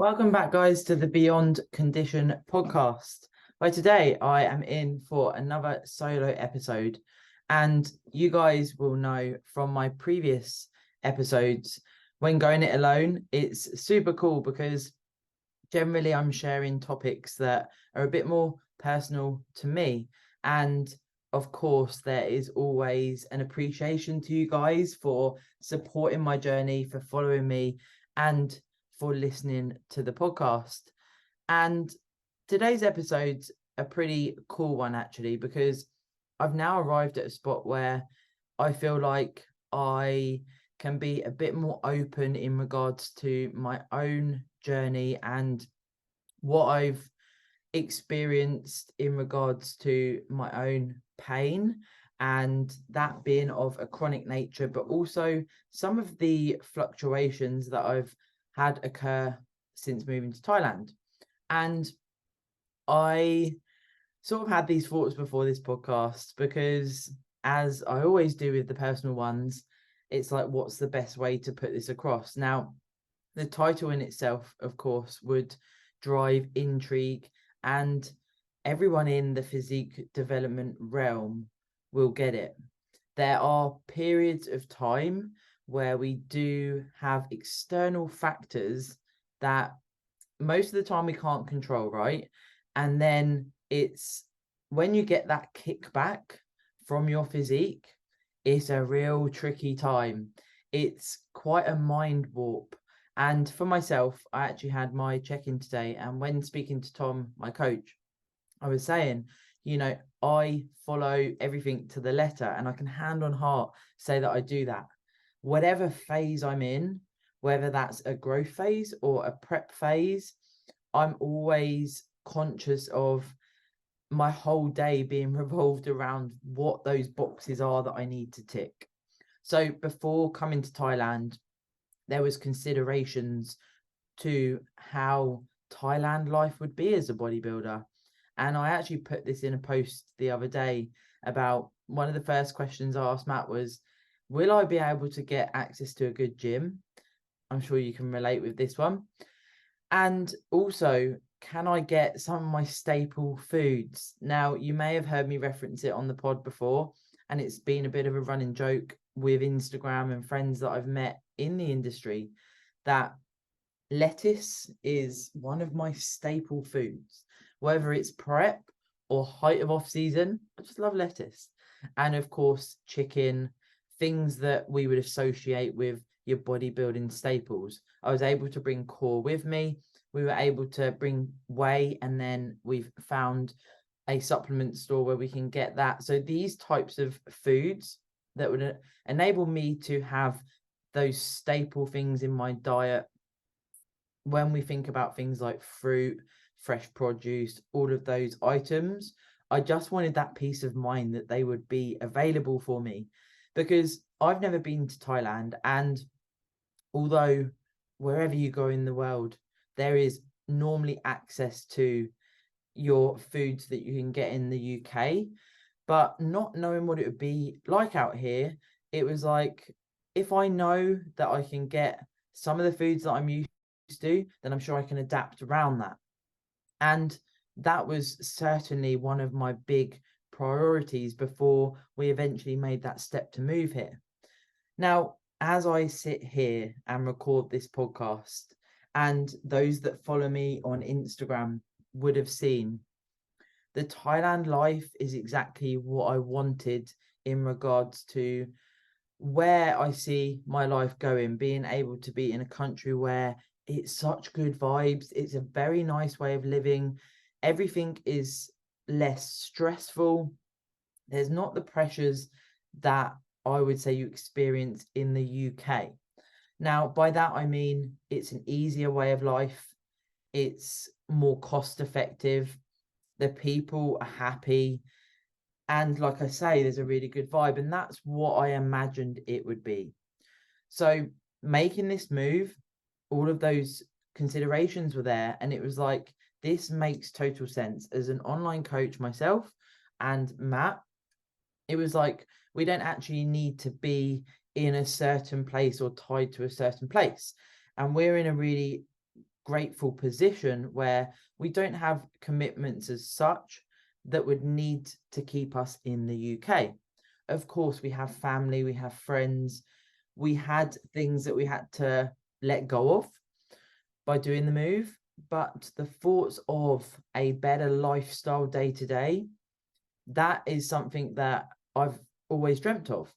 Welcome back, guys, to the Beyond Condition podcast. Where today I am in for another solo episode. And you guys will know from my previous episodes, when going it alone, it's super cool because generally I'm sharing topics that are a bit more personal to me. And of course, there is always an appreciation to you guys for supporting my journey, for following me, and for listening to the podcast. And today's episode's a pretty cool one, actually, because I've now arrived at a spot where I feel like I can be a bit more open in regards to my own journey and what I've experienced in regards to my own pain, and that being of a chronic nature, but also some of the fluctuations that I've had occur since moving to Thailand. And I sort of had these thoughts before this podcast because, as I always do with the personal ones, it's like, what's the best way to put this across? Now, the title in itself, of course, would drive intrigue, and everyone in the physique development realm will get it. There are periods of time where we do have external factors that most of the time we can't control, right? And then it's when you get that kickback from your physique, it's a real tricky time. It's quite a mind warp. And for myself, I actually had my check-in today, and when speaking to Tom, my coach, I was saying, I follow everything to the letter, and I can hand on heart say that I do that. Whatever phase I'm in, whether that's a growth phase or a prep phase, I'm always conscious of my whole day being revolved around what those boxes are that I need to tick. So before coming to Thailand, there was considerations to how Thailand life would be as a bodybuilder. And I actually put this in a post the other day about one of the first questions I asked Matt was, will I be able to get access to a good gym? I'm sure you can relate with this one. And also, can I get some of my staple foods? Now, you may have heard me reference it on the pod before, and it's been a bit of a running joke with Instagram and friends that I've met in the industry that lettuce is one of my staple foods, whether it's prep or height of off season. I just love lettuce. And of course, chicken, things that we would associate with your bodybuilding staples. I was able to bring core with me. We were able to bring whey, and then we've found a supplement store where we can get that. So these types of foods that would enable me to have those staple things in my diet. When we think about things like fruit, fresh produce, all of those items, I just wanted that peace of mind that they would be available for me, because I've never been to Thailand. And although wherever you go in the world, there is normally access to your foods that you can get in the UK, but not knowing what it would be like out here, it was like, if I know that I can get some of the foods that I'm used to, then I'm sure I can adapt around that. And that was certainly one of my big priorities before we eventually made that step to move here. Now, as I sit here and record this podcast, and those that follow me on Instagram would have seen, the Thailand life is exactly what I wanted in regards to where I see my life going, being able to be in a country where it's such good vibes. It's a very nice way of living. Everything is less stressful. There's not the pressures that I would say you experience in the UK. Now, by that, I mean, it's an easier way of life. It's more cost effective. The people are happy. And like I say, there's a really good vibe. And that's what I imagined it would be. So making this move, all of those considerations were there. And it was like, this makes total sense. As an online coach myself and Matt, it was like, we don't actually need to be in a certain place or tied to a certain place. And we're in a really grateful position where we don't have commitments as such that would need to keep us in the UK. Of course, we have family, we have friends, we had things that we had to let go of by doing the move, but the thoughts of a better lifestyle day to day, that is something that I've always dreamt of.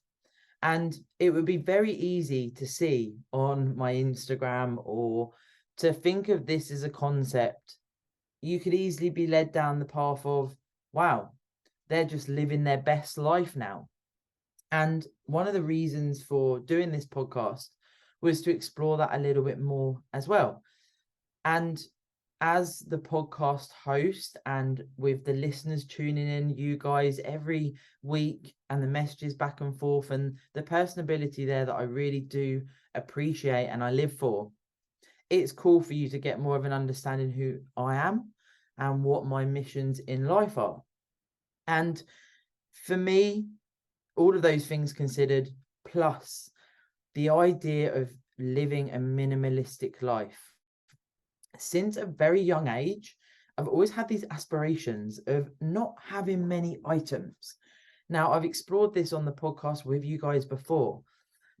And it would be very easy to see on my Instagram or to think of this as a concept. You could easily be led down the path of, wow, they're just living their best life now. And one of the reasons for doing this podcast was to explore that a little bit more as well. And as the podcast host and with the listeners tuning in, you guys every week, and the messages back and forth and the personability there that I really do appreciate and I live for, it's cool for you to get more of an understanding who I am and what my missions in life are. And for me, all of those things considered, plus the idea of living a minimalistic life. Since a very young age, I've always had these aspirations of not having many items. Now, I've explored this on the podcast with you guys before.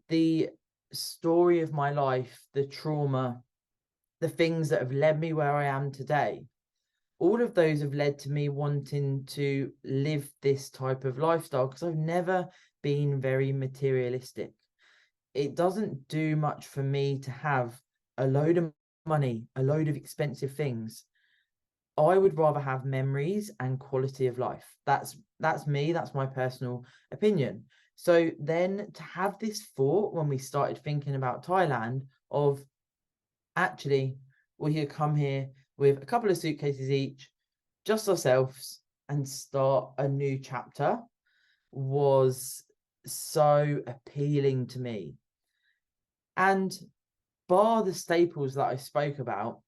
The story of my life, the trauma, the things that have led me where I am today, all of those have led to me wanting to live this type of lifestyle because I've never been very materialistic. It doesn't do much for me to have a load of money, a load of expensive things. I would rather have memories and quality of life. That's me, that's my personal opinion. So then to have this thought when we started thinking about Thailand of actually we could come here with a couple of suitcases each, just ourselves, and start a new chapter was so appealing to me. And bar the staples that I spoke about,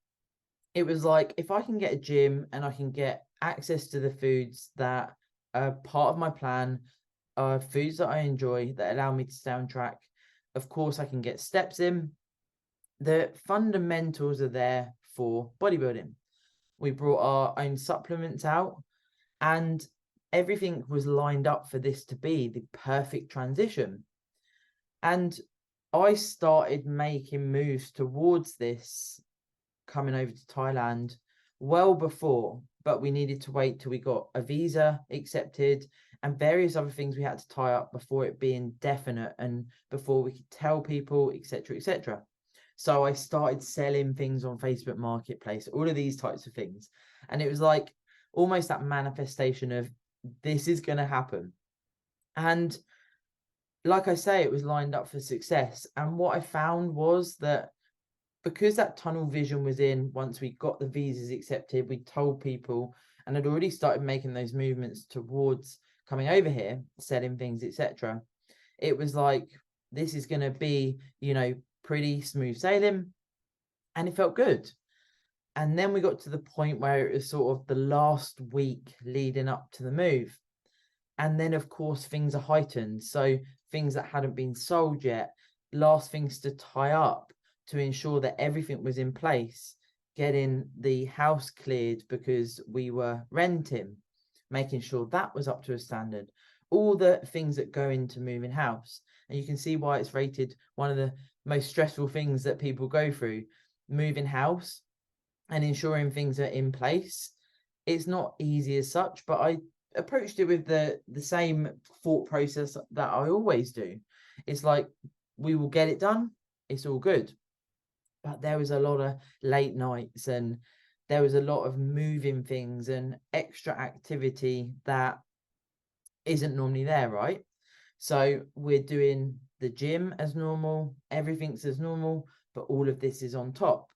it was like, if I can get a gym and I can get access to the foods that are part of my plan, foods that I enjoy that allow me to stay on track, of course I can get steps in. The fundamentals are there for bodybuilding. We brought our own supplements out and everything was lined up for this to be the perfect transition. And I started making moves towards this coming over to Thailand well before, but we needed to wait till we got a visa accepted and various other things we had to tie up before it being definite and before we could tell people, etc., etc. So I started selling things on Facebook Marketplace, all of these types of things. And it was like almost that manifestation of this is going to happen. And like I say, it was lined up for success. And what I found was that because that tunnel vision was in, once we got the visas accepted, we told people, and I'd already started making those movements towards coming over here, selling things, etc. It was like, this is going to be, pretty smooth sailing. And it felt good. And then we got to the point where it was sort of the last week leading up to the move. And then, of course, things are heightened. So things that hadn't been sold yet, last things to tie up to ensure that everything was in place, getting the house cleared because we were renting, making sure that was up to a standard, all the things that go into moving house. And you can see why it's rated one of the most stressful things that people go through, moving house and ensuring things are in place. It's not easy as such, but I approached it with the same thought process that I always do. It's like, we will get it done, it's all good. But there was a lot of late nights and there was a lot of moving things and extra activity that isn't normally there, right? So we're doing the gym as normal, everything's as normal, but all of this is on top.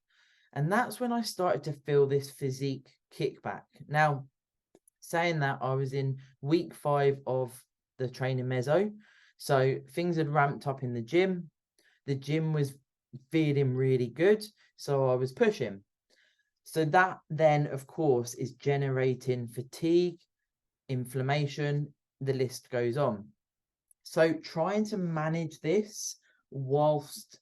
And that's when I started to feel this physique kickback. Now, saying that, I was in week 5 of the training meso. So things had ramped up in the gym. The gym was feeling really good. So I was pushing. So that then, of course, is generating fatigue, inflammation, the list goes on. So trying to manage this whilst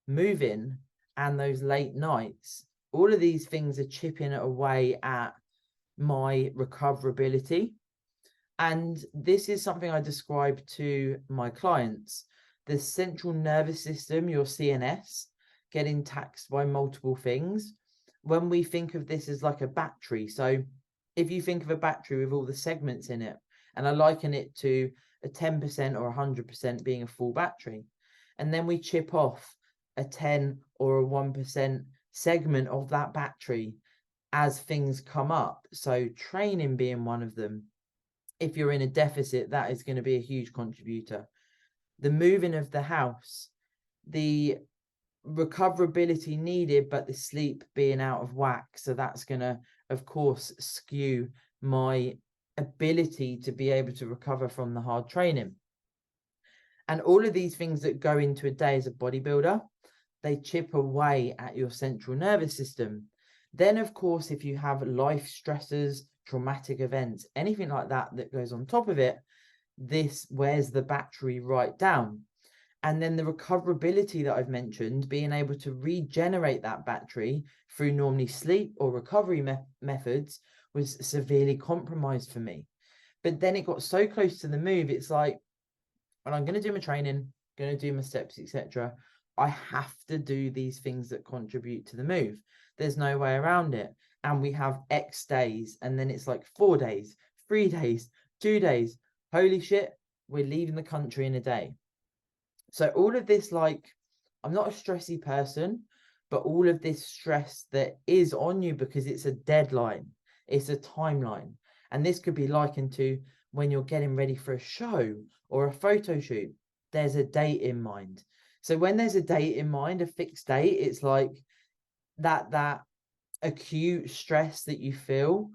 moving and those late nights all of these things are chipping away at my recoverability. And this is something I describe to my clients. The central nervous system, your CNS, getting taxed by multiple things. When we think of this as like a battery, so if you think of a battery with all the segments in it, and I liken it to a 10% or 100% being a full battery, and then we chip off a 10 or a 1% segment of that battery as things come up. So training being one of them. If you're in a deficit, that is going to be a huge contributor. The moving of the house, the recoverability needed, but the sleep being out of whack. So that's going to, of course, skew my ability to be able to recover from the hard training. And all of these things that go into a day as a bodybuilder, they chip away at your central nervous system. Then, of course, if you have life stressors, traumatic events, anything like that that goes on top of it, this wears the battery right down. And then the recoverability that I've mentioned, being able to regenerate that battery through normally sleep or recovery methods, was severely compromised for me. But then it got so close to the move, it's like, when I'm going to do my training, going to do my steps, etc., I have to do these things that contribute to the move. There's no way around it. And we have X days, and then it's like 4 days, 3 days, 2 days. Holy shit, we're leaving the country in a day. So all of this, like, I'm not a stressy person, but all of this stress that is on you because it's a deadline, it's a timeline. And this could be likened to when you're getting ready for a show or a photo shoot, there's a date in mind. So when there's a date in mind, a fixed date, it's like that acute stress that you feel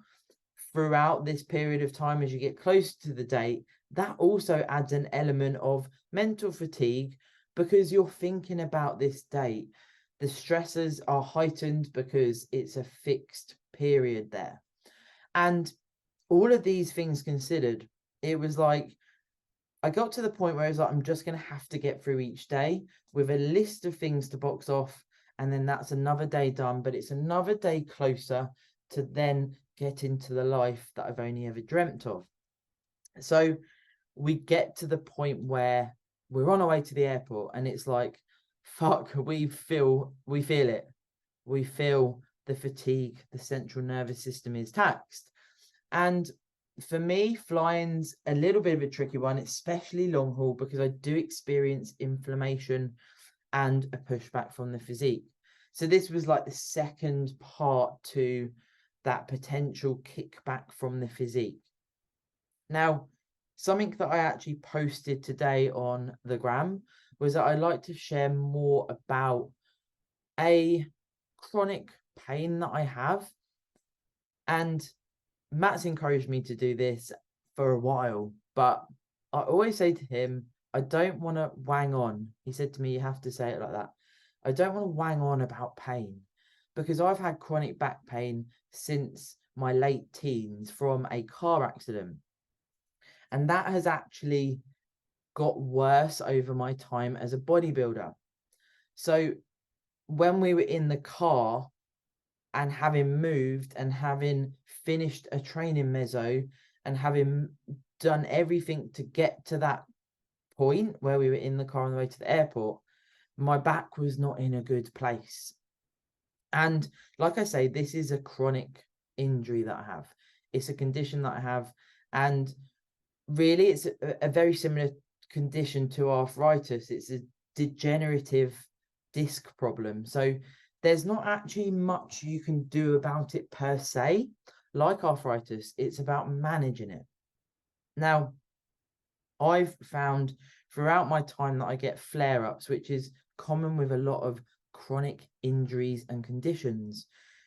throughout this period of time as you get close to the date, that also adds an element of mental fatigue because you're thinking about this date. The stresses are heightened because it's a fixed period there. And all of these things considered, it was like, I got to the point where I was like, I'm just going to have to get through each day with a list of things to box off. And then that's another day done, but it's another day closer to then get into the life that I've only ever dreamt of. So we get to the point where we're on our way to the airport and it's like, fuck, we feel it. We feel the fatigue, the central nervous system is taxed. And for me, flying's a little bit of a tricky one, especially long haul, because I do experience inflammation and a pushback from the physique. So this was like the second part to that potential kickback from the physique. Now, something that I actually posted today on the gram was that I'd like to share more about a chronic pain that I have. And Matt's encouraged me to do this for a while, but I always say to him, I don't want to wang on. He said to me, you have to say it like that. I don't want to wang on about pain because I've had chronic back pain since my late teens from a car accident. And that has actually got worse over my time as a bodybuilder. So when we were in the car and having moved and having finished a training meso and having done everything to get to that point where we were in the car on the way to the airport, my back was not in a good place. And like I say, this is a chronic injury that I have. It's a condition that I have. And really, it's a very similar condition to arthritis. It's a degenerative disc problem. So there's not actually much you can do about it per se. Like arthritis, it's about managing it. Now, I've found throughout my time that I get flare-ups, which is common with a lot of chronic injuries and conditions.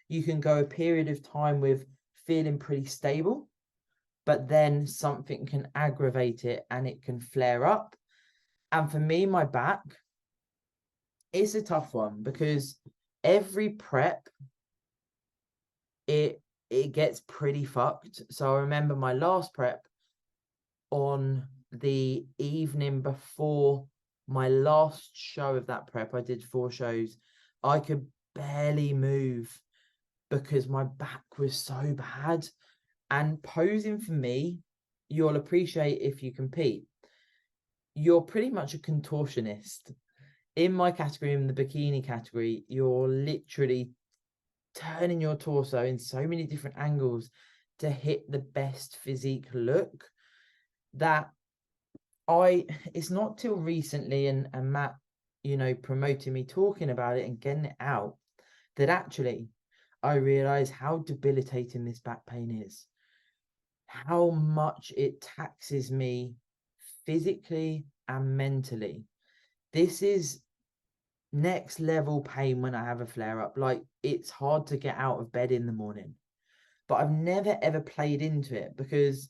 You can go a period of time with feeling pretty stable, but then something can aggravate it and it can flare up. And for me, my back is a tough one because every prep, it gets pretty fucked. So I remember my last prep on the evening before my last show of that prep, I did 4 shows. I could barely move because my back was so bad. And posing for me, you'll appreciate if you compete. You're pretty much a contortionist. In my category, in the bikini category, you're literally turning your torso in so many different angles to hit the best physique look that it's not till recently and Matt, promoting me, talking about it and getting it out, that actually I realize how debilitating this back pain is, how much it taxes me physically and mentally. This is next level pain when I have a flare up. Like, it's hard to get out of bed in the morning, but I've never ever played into it because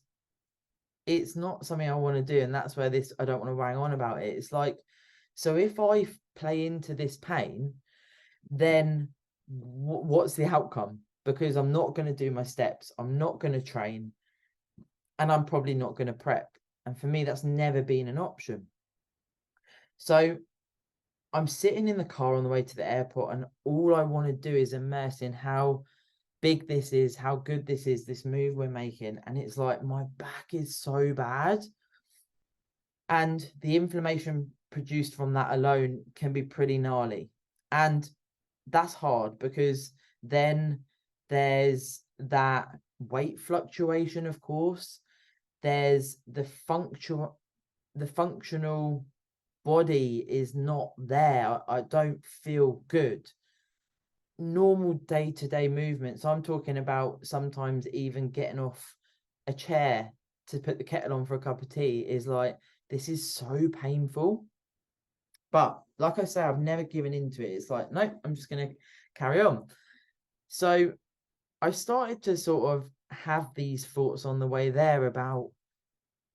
it's not something I want to do. And that's where I don't want to bang on about it. It's like, so if I play into this pain, then what's the outcome? Because I'm not going to do my steps, I'm not going to train, and I'm probably not going to prep. And for me, that's never been an option. So I'm sitting in the car on the way to the airport, and all I want to do is immerse in how big this is, how good this is, this move we're making. And it's like, my back is so bad. And the inflammation produced from that alone can be pretty gnarly. And that's hard because then there's that weight fluctuation, of course. There's the functional body is not there. I don't feel good. Normal day-to-day movements, I'm talking about sometimes even getting off a chair to put the kettle on for a cup of tea, is like, this is so painful. But like I say, I've never given into it. It's like, no, I'm just going to carry on. So I started to sort of have these thoughts on the way there about,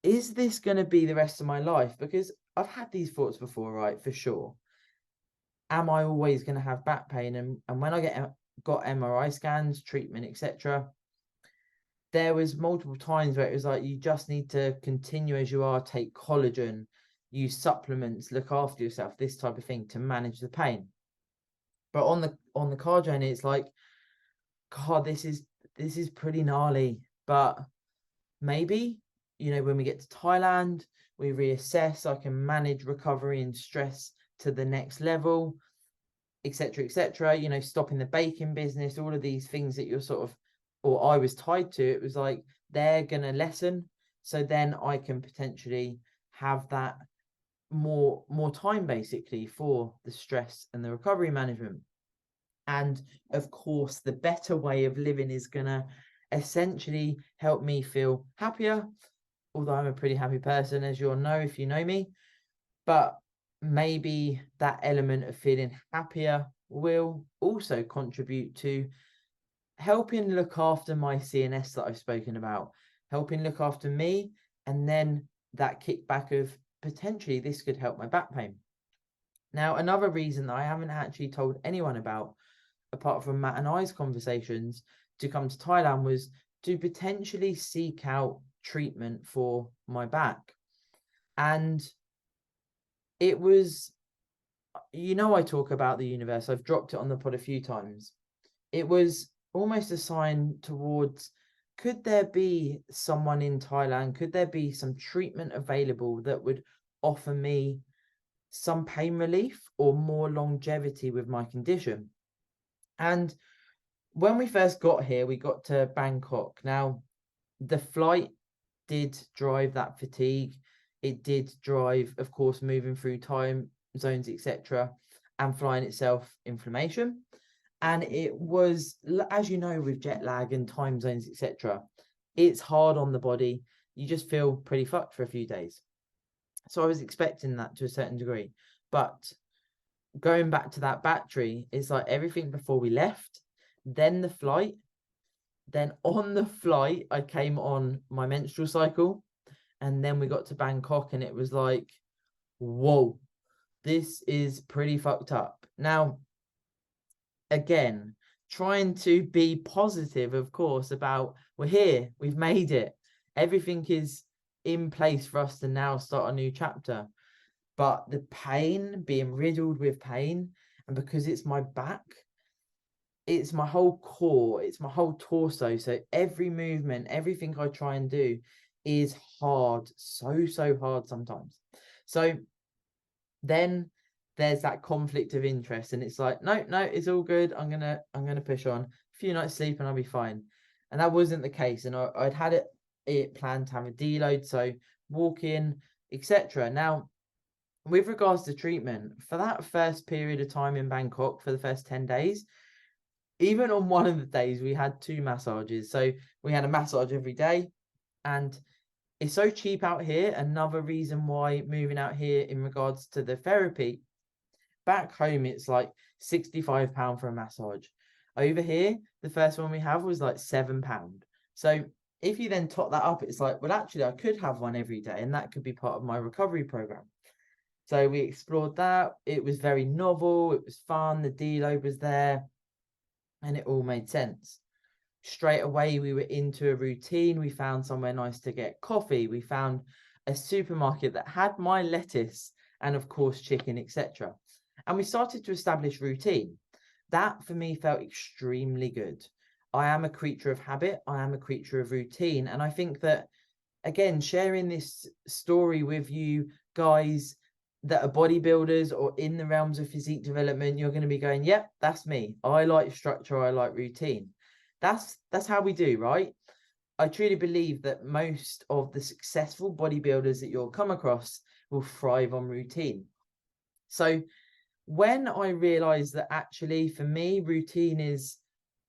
is this going to be the rest of my life? Because I've had these thoughts before, right? For sure. Am I always going to have back pain? And when I got MRI scans, treatment, etc., there was multiple times where it was like, you just need to continue as you are, take collagen, use supplements, look after yourself, this type of thing to manage the pain. But on the car journey, it's like, God, this is pretty gnarly. But maybe, when we get to Thailand, we reassess, I can manage recovery and stress to the next level, etc., etc. Stopping the baking business, all of these things that you're sort of, or I was tied to, it was like, they're going to lessen. So then I can potentially have that more time basically for the stress and the recovery management. And of course, the better way of living is going to essentially help me feel happier, although I'm a pretty happy person, as you'll know if you know me. But maybe that element of feeling happier will also contribute to helping look after my CNS that I've spoken about, helping look after me, and then that kickback of potentially this could help my back pain. Now, another reason that I haven't actually told anyone about, apart from Matt and I's conversations, to come to Thailand was to potentially seek out treatment for my back. And it was, I talk about the universe. I've dropped it on the pod a few times. It was almost a sign towards, could there be someone in Thailand? Could there be some treatment available that would offer me some pain relief or more longevity with my condition? And when we first got here, we got to Bangkok. Now, the flight did drive that fatigue. It did drive, of course, moving through time zones, etc., and flying itself, inflammation. And it was, as you know, with jet lag and time zones, etc., it's hard on the body. You just feel pretty fucked for a few days. So I was expecting that to a certain degree. But going back to that battery, it's like everything before we left, then the flight, then on the flight, I came on my menstrual cycle. And then we got to Bangkok and it was like, whoa, this is pretty fucked up. Now, again, trying to be positive, of course, about we're here, we've made it, everything is in place for us to now start a new chapter. But the pain, being riddled with pain, and because it's my back, it's my whole core, it's my whole torso. So every movement, everything I try and do is hard, so hard sometimes. So then there's that conflict of interest, and it's like, no, it's all good. I'm gonna push on. A few nights sleep and I'll be fine. And that wasn't the case. And I'd had it planned to have a deload, so walk in, etc. Now, with regards to treatment, for that first period of time in Bangkok, for the first 10 days, even on one of the days, we had 2 massages. So we had a massage every day, and it's so cheap out here. Another reason why moving out here in regards to the therapy. Back home, it's like £65 for a massage. Over here, the first one we have was like £7. So if you then top that up, it's like, well, actually, I could have one every day, and that could be part of my recovery program. So we explored that. It was very novel. It was fun. The deload was there, and it all made sense. Straight away, we were into a routine. We found somewhere nice to get coffee. We found a supermarket that had my lettuce and, of course, chicken, etc. And we started to establish routine. That for me felt extremely good. I am a creature of habit. I am a creature of routine. And I think that, again, sharing this story with you guys that are bodybuilders or in the realms of physique development, you're going to be going, yep, that's me. I like structure. I like routine. That's how we do, right? I truly believe that most of the successful bodybuilders that you'll come across will thrive on routine. So when I realized that actually for me, routine is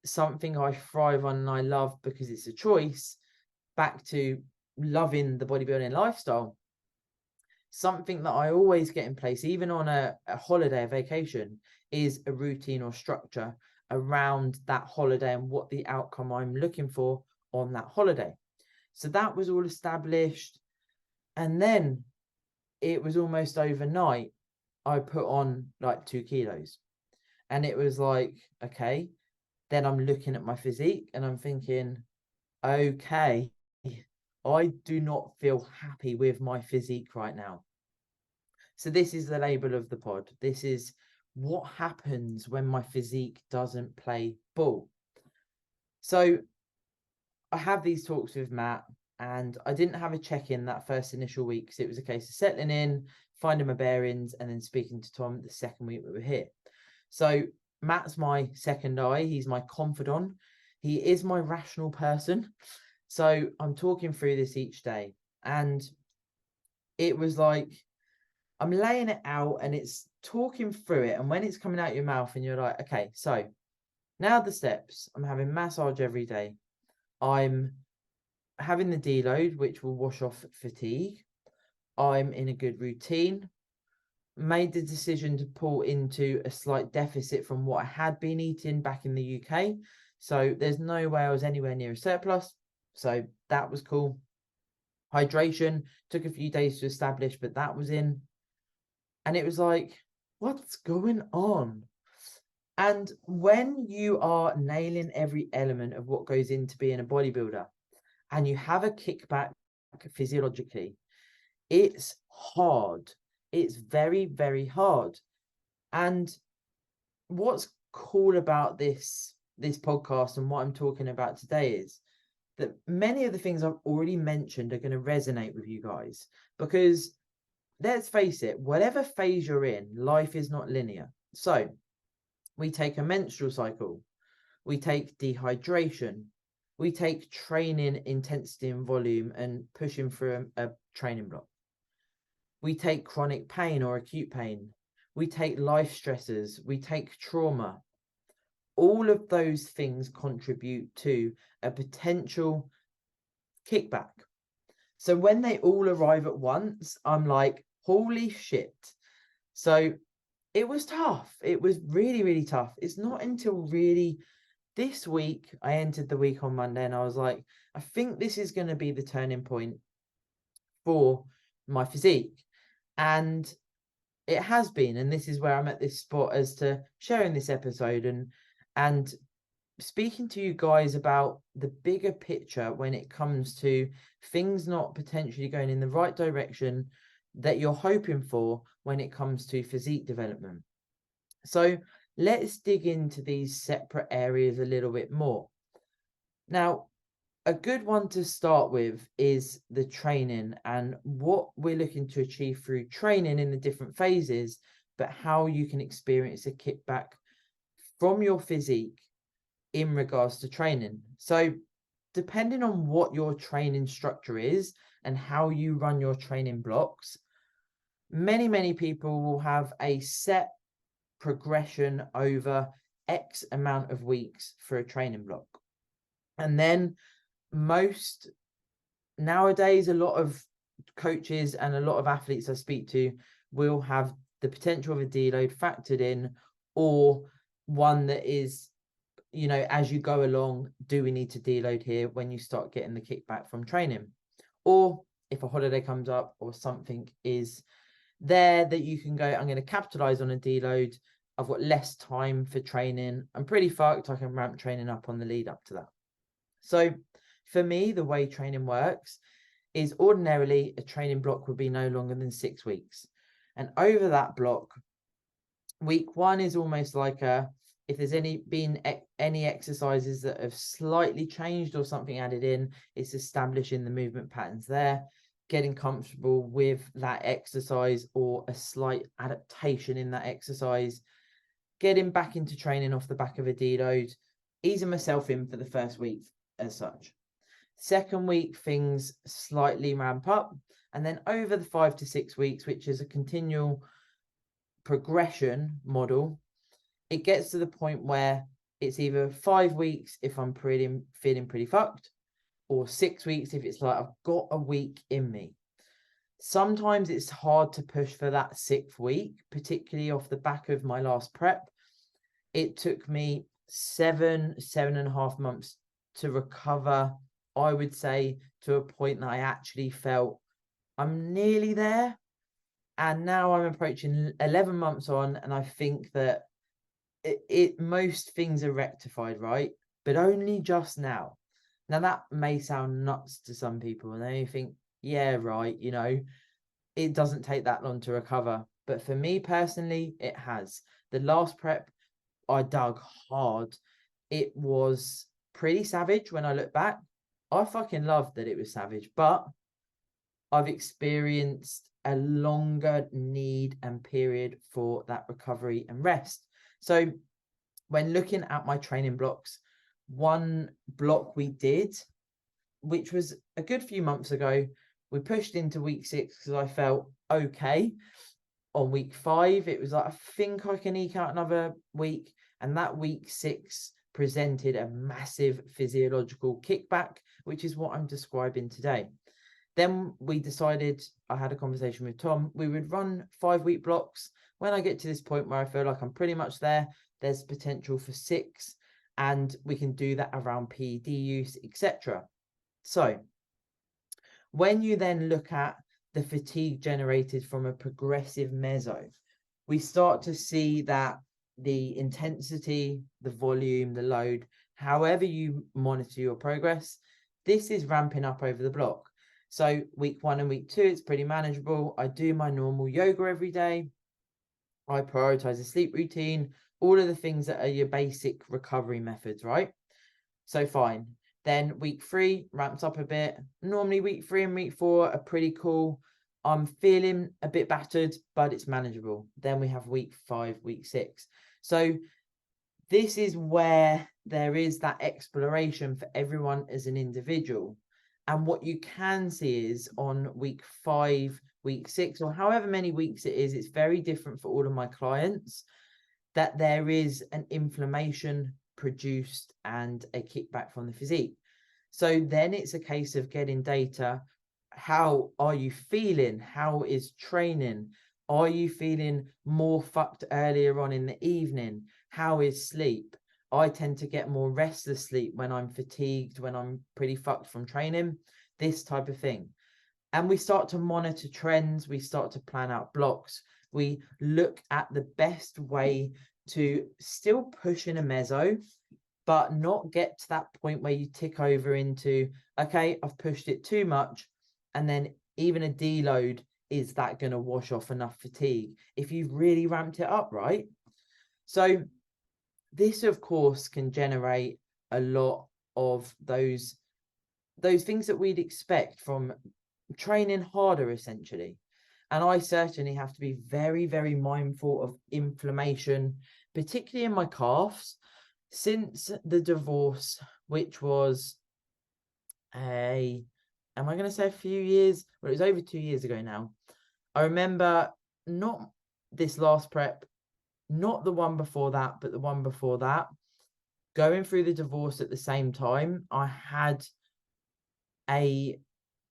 something I thrive on and I love because it's a choice, back to loving the bodybuilding lifestyle, something that I always get in place, even on a holiday, a vacation, is a routine or structure around that holiday and what the outcome I'm looking for on that holiday. So that was all established. And then it was almost overnight, I put on like 2 kilos. And it was like, okay, then I'm looking at my physique and I'm thinking, okay, I do not feel happy with my physique right now. So this is the label of the pod. This is what happens when my physique doesn't play ball. So I have these talks with Matt, and I didn't have a check-in that first initial week because it was a case of settling in, finding my bearings, and then speaking to Tom the second week we were here. So Matt's my second eye. He's my confidant. He is my rational person. So I'm talking through this each day, and it was like, I'm laying it out and it's talking through it. And when it's coming out your mouth and you're like, okay, so now the steps. I'm having massage every day. I'm having the deload, which will wash off fatigue. I'm in a good routine. Made the decision to pull into a slight deficit from what I had been eating back in the UK. So there's no way I was anywhere near a surplus. So that was cool. Hydration took a few days to establish, but that was in. And it was like, what's going on? And when you are nailing every element of what goes into being a bodybuilder and you have a kickback physiologically, it's hard. It's very, very hard. And what's cool about this podcast and what I'm talking about today is that many of the things I've already mentioned are going to resonate with you guys, because let's face it, whatever phase you're in, life is not linear. So we take a menstrual cycle, we take dehydration, we take training intensity and volume and pushing through a training block. We take chronic pain or acute pain. We take life stresses, we take trauma. All of those things contribute to a potential kickback. So when they all arrive at once, I'm like, holy shit. So it was tough. It was really, really tough. It's not until really this week, I entered the week on Monday and I was like, I think this is going to be the turning point for my physique. And it has been. And this is where I'm at this spot as to sharing this episode and speaking to you guys about the bigger picture when it comes to things not potentially going in the right direction that you're hoping for when it comes to physique development. So let's dig into these separate areas a little bit more. Now, a good one to start with is the training and what we're looking to achieve through training in the different phases, but how you can experience a kickback from your physique in regards to training. So depending on what your training structure is and how you run your training blocks, many people will have a set progression over X amount of weeks for a training block. And then nowadays, a lot of coaches and a lot of athletes I speak to will have the potential of a deload factored in, or one that is, as you go along, do we need to deload here when you start getting the kickback from training? Or if a holiday comes up or something is there that you can go, I'm going to capitalize on a deload. I've got less time for training. I'm pretty fucked. I can ramp training up on the lead up to that. So for me, the way training works is ordinarily a training block would be no longer than 6 weeks. And over that block, week 1 is almost like if there's been any exercises that have slightly changed or something added in, it's establishing the movement patterns there, getting comfortable with that exercise or a slight adaptation in that exercise, getting back into training off the back of a deload, easing myself in for the first week as such. Second week, things slightly ramp up. And then over the 5 to 6 weeks, which is a continual progression model, it gets to the point where it's either 5 weeks if I'm feeling pretty fucked, or 6 weeks if it's like I've got a week in me. Sometimes it's hard to push for that 6th week, particularly off the back of my last prep. It took me 7.5 months to recover, I would say, to a point that I actually felt I'm nearly there. And now I'm approaching 11 months on, and I think that most things are rectified, right? But only just now. Now, that may sound nuts to some people, and they think, yeah, right, it doesn't take that long to recover. But for me personally, it has. The last prep, I dug hard. It was pretty savage when I look back. I fucking loved that it was savage, but I've experienced a longer need and period for that recovery and rest. So when looking at my training blocks, one block we did, which was a good few months ago, we pushed into week 6 because I felt okay. On week 5, it was like, I think I can eke out another week. And that week 6 presented a massive physiological kickback, which is what I'm describing today. Then we decided, I had a conversation with Tom, we would run 5-week blocks. When I get to this point where I feel like I'm pretty much there, there's potential for 6, and we can do that around PED use, etc. So when you then look at the fatigue generated from a progressive meso, we start to see that the intensity, the volume, the load, however you monitor your progress, this is ramping up over the block. So week 1 and week 2, it's pretty manageable. I do my normal yoga every day. I prioritize a sleep routine, all of the things that are your basic recovery methods, right? So fine. Then week 3 ramps up a bit. Normally week 3 and week 4 are pretty cool. I'm feeling a bit battered, but it's manageable. Then we have week 5, week 6. So this is where there is that exploration for everyone as an individual. And what you can see is on week 5, week 6, or however many weeks it is, it's very different for all of my clients, that there is an inflammation produced and a kickback from the physique. So then it's a case of getting data. How are you feeling? How is training? Are you feeling more fucked earlier on in the evening? How is sleep? I tend to get more restless sleep when I'm fatigued, when I'm pretty fucked from training, this type of thing. And we start to monitor trends. We start to plan out blocks. We look at the best way to still push in a meso, but not get to that point where you tick over into, okay, I've pushed it too much. And then even a deload, is that going to wash off enough fatigue if you've really ramped it up, right? So this, of course, can generate a lot of those things that we'd expect from training harder, essentially. And I certainly have to be very, very mindful of inflammation, particularly in my calves. Since the divorce, which was am I going to say a few years? Well, it was over 2 years ago now. I remember not this last prep, not the one before that, but the one before that, going through the divorce at the same time. I had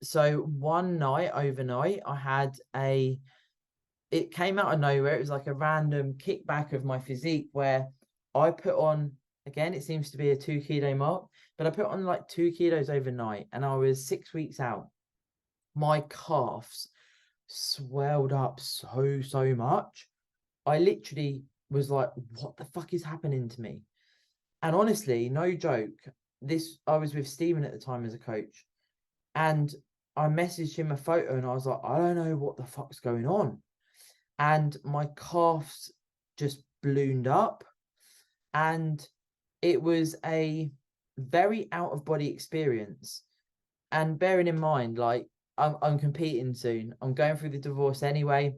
so one night overnight, I had it came out of nowhere. It was like a random kickback of my physique where I put on, again, it seems to be a 2 kilo mark, but I put on like 2 kilos overnight and I was 6 weeks out. My calves swelled up so much. I literally was like, what the fuck is happening to me? And honestly, no joke, I was with Stephen at the time as a coach, and I messaged him a photo and I was like, I don't know what the fuck's going on. And my calves just ballooned up. And it was a very out of body experience. And bearing in mind, like, I'm competing soon. I'm going through the divorce anyway.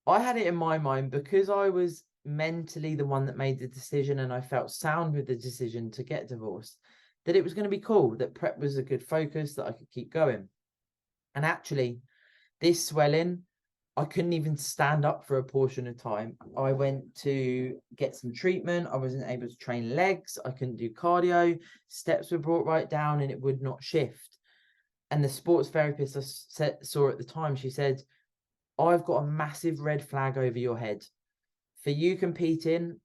I had it in my mind, because I was mentally the one that made the decision and I felt sound with the decision to get divorced, that it was going to be cool, that prep was a good focus, that I could keep going. And actually, this swelling, I couldn't even stand up for a portion of time. I went to get some treatment. I wasn't able to train legs. I couldn't do cardio. Steps were brought right down and it would not shift. And the sports therapist I saw at the time, she said, I've got a massive red flag over your head. For you competing,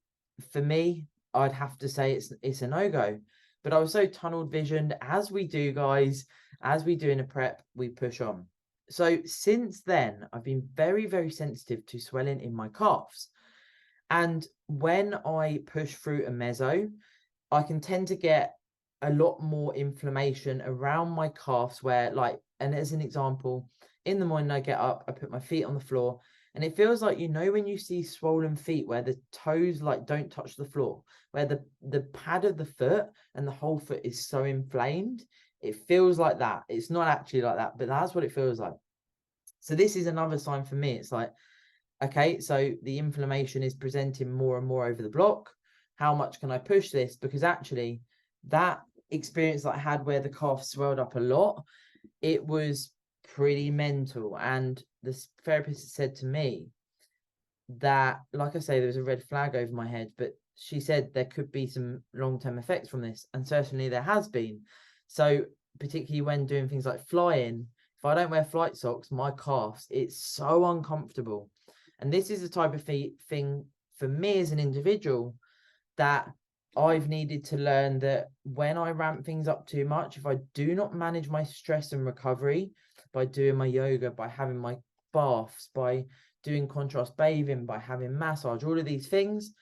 for me, I'd have to say it's a no-go. But I was so tunnel visioned, as we do, guys, as we do in a prep, we push on. So since then, I've been very, very sensitive to swelling in my calves. And when I push through a meso, I can tend to get a lot more inflammation around my calves where, like, and as an example, in the morning I get up, I put my feet on the floor, and it feels like, when you see swollen feet where the toes like don't touch the floor, where the pad of the foot and the whole foot is so inflamed. It feels like that. It's not actually like that, but that's what it feels like. So this is another sign for me. It's like, okay, so the inflammation is presenting more and more over the block. How much can I push this? Because actually, that experience that I had where the calf swelled up a lot, it was pretty mental. And the therapist said to me that, like I say, there was a red flag over my head, but she said there could be some long-term effects from this, and certainly there has been. So particularly when doing things like flying, if I don't wear flight socks, my calves, it's so uncomfortable. And this is the type of thing for me as an individual that I've needed to learn, that when I ramp things up too much, if I do not manage my stress and recovery by doing my yoga, by having my baths, by doing contrast bathing, by having massage, all of these things,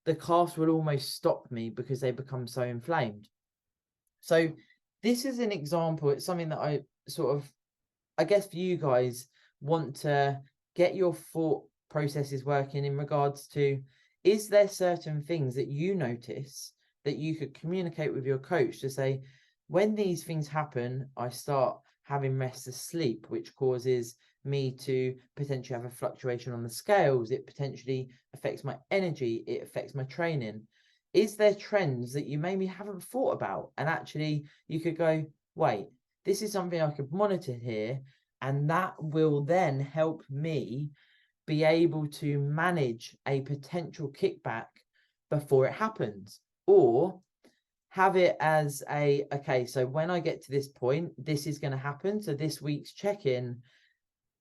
the calves will almost stop me because they become so inflamed. So this is an example. It's something that I sort of, I guess, for you guys, want to get your thought processes working in regards to, is there certain things that you notice that you could communicate with your coach to say, when these things happen, I start having restless sleep, which causes me to potentially have a fluctuation on the scales. It potentially affects my energy. It affects my training. Is there trends that you maybe haven't thought about? And actually you could go, wait, this is something I could monitor here. And that will then help me be able to manage a potential kickback before it happens, or have it as okay, so when I get to this point, this is going to happen. So this week's check-in,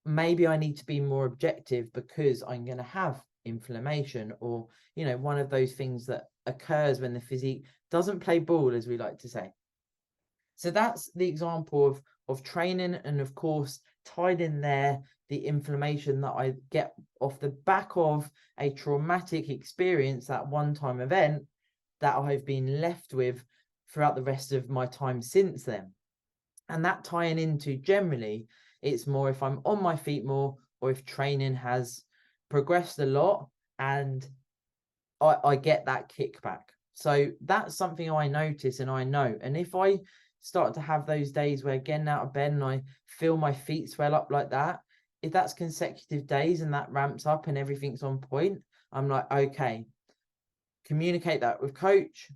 maybe I need to be more objective because I'm going to have inflammation, or, one of those things that occurs when the physique doesn't play ball, as we like to say. So that's the example of training, and of course tied in there the inflammation that I get off the back of a traumatic experience, that one-time event that I've been left with throughout the rest of my time since then. And that tying into, generally, it's more if I'm on my feet more, or if training has progressed a lot and I get that kickback. So that's something I notice and I know. And if I start to have those days where getting out of bed and I feel my feet swell up like that, if that's consecutive days and that ramps up and everything's on point, I'm like, okay, communicate that with coach,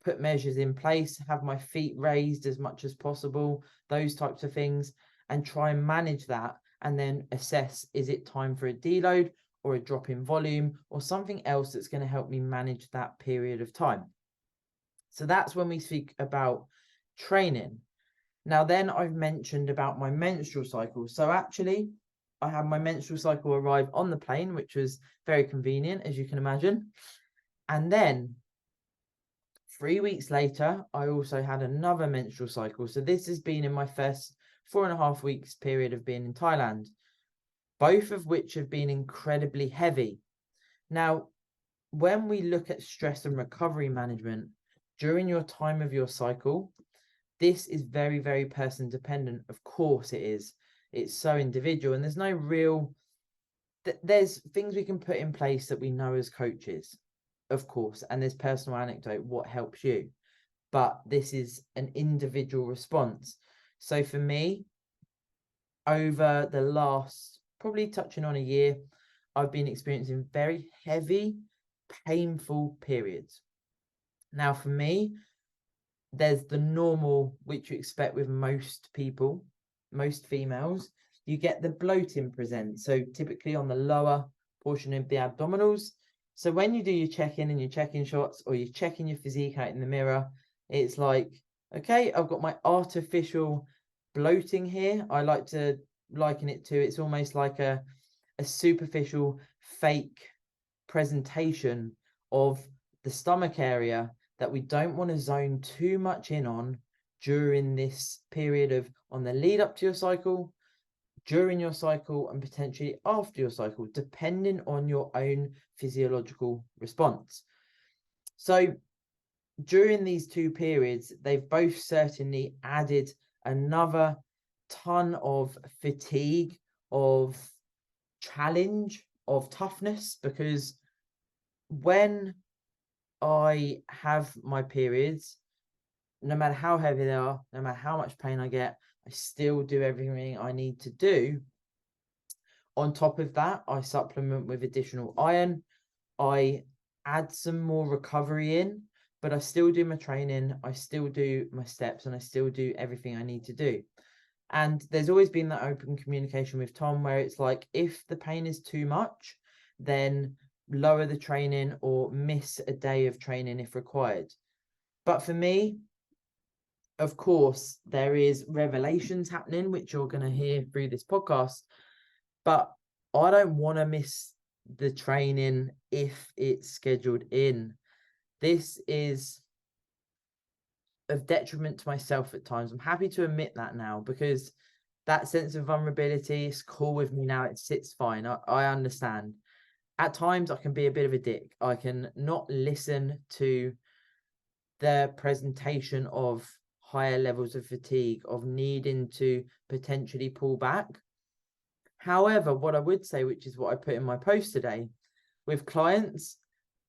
put measures in place, have my feet raised as much as possible, those types of things, and try and manage that, and then assess, is it time for a deload or a drop in volume or something else that's going to help me manage that period of time. So that's when we speak about training. Now then, I've mentioned about my menstrual cycle. So actually, I had my menstrual cycle arrive on the plane, which was very convenient, as you can imagine. And then 3 weeks later, I also had another menstrual cycle. So this has been in my first 4.5 weeks period of being in Thailand, both of which have been incredibly heavy. Now, when we look at stress and recovery management during your time of your cycle, this is very, very person dependent. Of course it is. It's so individual, and there's no real, there's things we can put in place that we know as coaches, of course, and there's personal anecdote, what helps you, but this is an individual response. So for me, over the last, probably touching on a year, I've been experiencing very heavy, painful periods. Now for me, there's the normal, which you expect with most people, most females. You get the bloating present, so typically on the lower portion of the abdominals. So when you do your check-in and your check-in shots, or you're checking your physique out in the mirror, it's like, okay, I've got my artificial bloating here. I like to liken it to, it's almost like a superficial fake presentation of the stomach area that we don't want to zone too much in on during this period of, on the lead up to your cycle, during your cycle, and potentially after your cycle, depending on your own physiological response. So during these two periods, they've both certainly added another ton of fatigue, of challenge, of toughness, because when I have my periods, no matter how heavy they are, no matter how much pain I get, I still do everything I need to do. On top of that, I supplement with additional iron. I add some more recovery in, but I still do my training, I still do my steps, and I still do everything I need to do. And there's always been that open communication with Tom where it's like, if the pain is too much, then lower the training or miss a day of training if required. But for me, of course, there is revelations happening, which you're going to hear through this podcast, but I don't want to miss the training if it's scheduled in. This is of detriment to myself at times. I'm happy to admit that now, because that sense of vulnerability is cool with me now. It sits fine. I understand. At times I can be a bit of a dick. I can not listen to the presentation of higher levels of fatigue, of needing to potentially pull back. However, what I would say, which is what I put in my post today, with clients,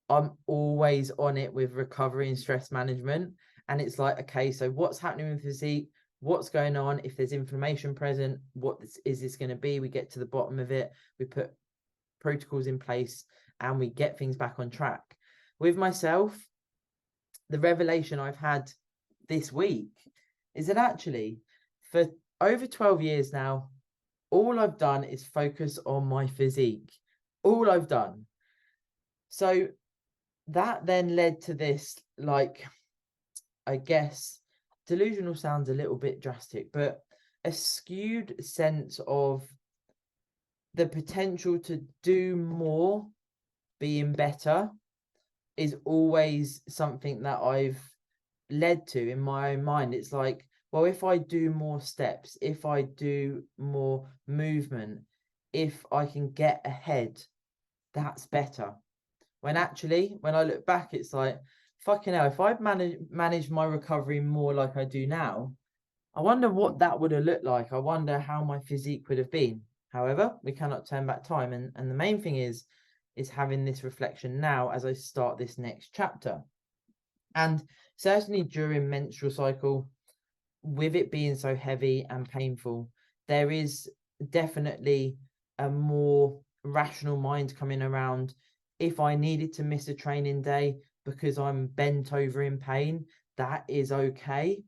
I'm always on it with recovery and stress management. And it's like, okay, so what's happening with physique? What's going on? If there's inflammation present, what is this going to be? We get to the bottom of it. We put protocols in place and we get things back on track. With myself, the revelation I've had this week is that actually for over 12 years now, all I've done is focus on my physique. All I've done. So that then led to this, like, I guess, delusional sounds a little bit drastic, but a skewed sense of the potential to do more, being better, is always something that I've led to in my own mind. It's like, well, if I do more steps, if I do more movement, if I can get ahead, that's better. When actually, when I look back, it's like, fucking hell, if I'd managed my recovery more like I do now, I wonder what that would have looked like. I wonder how my physique would have been. However, we cannot turn back time. And the main thing is is having this reflection now as I start this next chapter. And certainly during menstrual cycle, with it being so heavy and painful, there is definitely a more rational mind coming around. If I needed to miss a training day because I'm bent over in pain, that is okay.